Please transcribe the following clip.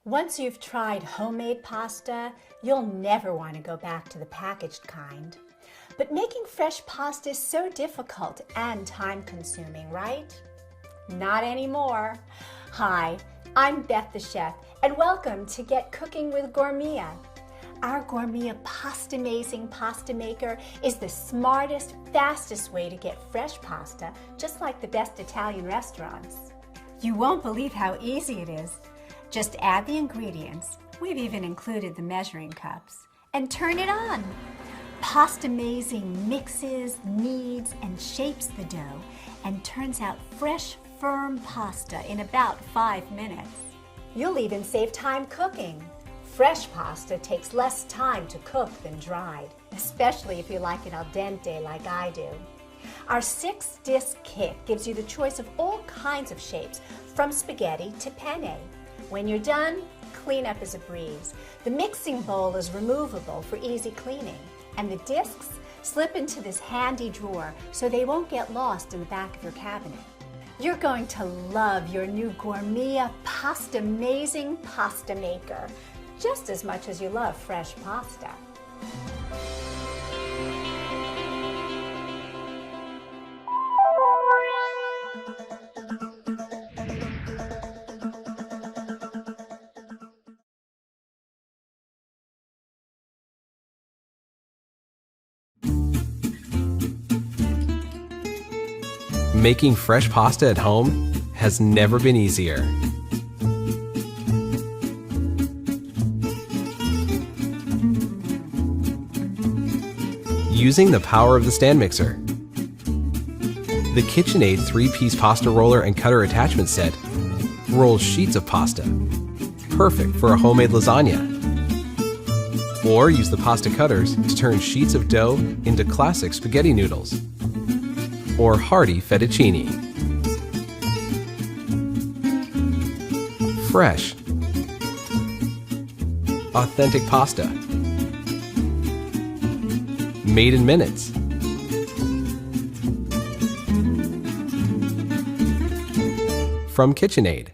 Once you've tried homemade pasta, you'll never want to go back to the packaged kind. But making fresh pasta is so difficult and time-consuming, right? Not anymore. Hi, I'm Beth the Chef, and welcome to Get Cooking with Gourmia. Our Gourmia PastaMazing pasta maker is the smartest, fastest way to get fresh pasta, just like the best Italian restaurants. You won't believe how easy it is. Just add the ingredients, we've even included the measuring cups, and turn it on. PastaMazing mixes, kneads, and shapes the dough and turns out fresh, firm pasta in about 5 minutes. You'll even save time cooking. Fresh pasta takes less time to cook than dried, especially if you like it al dente like I do. Our 6-disc kit gives you the choice of all kinds of shapes, from spaghetti to penne. When you're done, cleanup is a breeze. The mixing bowl is removable for easy cleaning, and the discs slip into this handy drawer so they won't get lost in the back of your cabinet. You're going to love your new Gourmia PastaMazing pasta maker, just as much as you love fresh pasta. Making fresh pasta at home has never been easier. Using the power of the stand mixer. The KitchenAid 3-piece pasta roller and cutter attachment set rolls sheets of pasta, perfect for a homemade lasagna. Or use the pasta cutters to turn sheets of dough into classic spaghetti noodles or hearty fettuccine. Fresh, authentic pasta, made in minutes. From KitchenAid.